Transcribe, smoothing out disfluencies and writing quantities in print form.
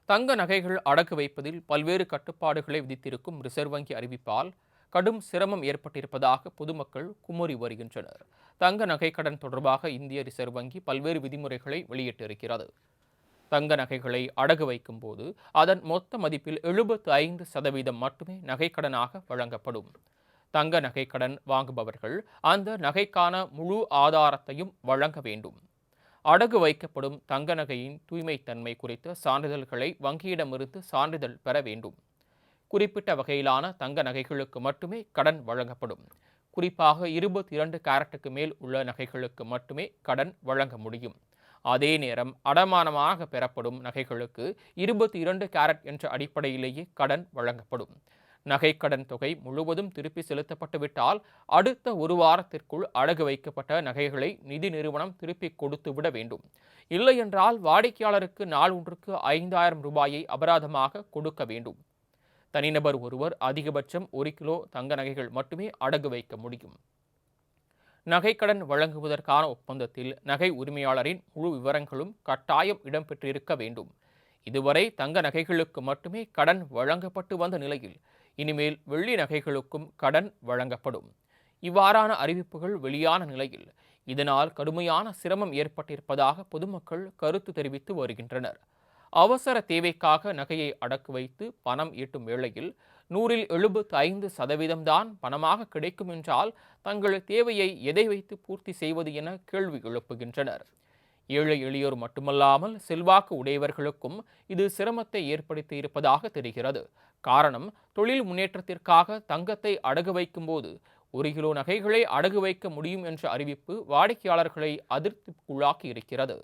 தங்க நகைகள் அடகு வைப்பதில் பல்வேறு கட்டுப்பாடுகளை விதித்திருக்கும் ரிசர்வ் வங்கி அறிவிப்பால் கடும் சிரமம் ஏற்பட்டிருப்பதாக பொதுமக்கள் குமுறி வருகின்றனர். தங்க நகை கடன் தொடர்பாக இந்திய ரிசர்வ் வங்கி பல்வேறு விதிமுறைகளை வெளியிட்டிருக்கிறது. தங்க நகைகளை அடகு வைக்கும் போது அதன் மொத்த மதிப்பில் 75% மட்டுமே நகைக்கடனாக வழங்கப்படும். தங்க நகைக்கடன் வாங்குபவர்கள் அந்த நகைக்கான முழு ஆதாரத்தையும் வழங்க வேண்டும். அடகு வைக்கப்படும் தங்க நகையின் தூய்மைத்தன்மை குறித்த சான்றிதழ்களை வங்கியிடமிருந்து சான்றிதழ் பெற வேண்டும். குறிப்பிட்ட வகையிலான தங்க நகைகளுக்கு மட்டுமே கடன் வழங்கப்படும். குறிப்பாக 22 கேரட்டுக்கு மேல் உள்ள நகைகளுக்கு மட்டுமே கடன் வழங்க முடியும். அதே நேரம் அடமானமாக பெறப்படும் நகைகளுக்கு 22 கேரட் என்ற அடிப்படையிலேயே கடன் வழங்கப்படும். நகைக்கடன் தொகை முழுவதும் திருப்பி செலுத்தப்பட்டுவிட்டால் அடுத்த ஒரு வாரத்திற்குள் அடகு வைக்கப்பட்ட நகைகளை நிதி நிறுவனம் திருப்பி கொடுத்து விட வேண்டும். இல்லையென்றால் வாடிக்கையாளருக்கு நாள் ஒன்றுக்கு 5000 ரூபாயை அபராதமாக கொடுக்க வேண்டும். தனிநபர் ஒருவர் அதிகபட்சம் 1 கிலோ தங்க நகைகள் மட்டுமே அடகு வைக்க முடியும். நகைக்கடன் வழங்குவதற்கான ஒப்பந்தத்தில் நகை உரிமையாளரின் முழு விவரங்களும் கட்டாயம் இடம்பெற்றிருக்க வேண்டும். இதுவரை தங்க நகைகளுக்கு மட்டுமே கடன் வழங்கப்பட்டு வந்த நிலையில் இனிமேல் வெள்ளி நகைகளுக்கும் கடன் வழங்கப்படும். இவ்வாறான அறிவிப்புகள் வெளியான நிலையில் இதனால் கடுமையான சிரமம் ஏற்பட்டிருப்பதாக பொதுமக்கள் கருத்து தெரிவித்து வருகின்றனர். அவசர தேவைக்காக நகையை அடக்கு வைத்து பணம் ஈட்டும் வேளையில் 100ல் 75% தான் பணமாக கிடைக்கும் என்றால் தங்கள் தேவையை எதை வைத்து பூர்த்தி செய்வது என கேள்வி எழுப்புகின்றனர். ஏழை எளியோர் மட்டுமல்லாமல் செல்வாக்கு உடையவர்களுக்கும் இது சிரமத்தை ஏற்படுத்தி இருப்பதாக தெரிகிறது. காரணம், தொழில் முன்னேற்றத்திற்காக தங்கத்தை அடகு வைக்கும் போது 1 கிலோ நகைகளை அடகு வைக்க முடியும் என்ற அறிவிப்பு வாடிக்கையாளர்களை அதிருப்திக்குள்ளாக்கி இருக்கிறது.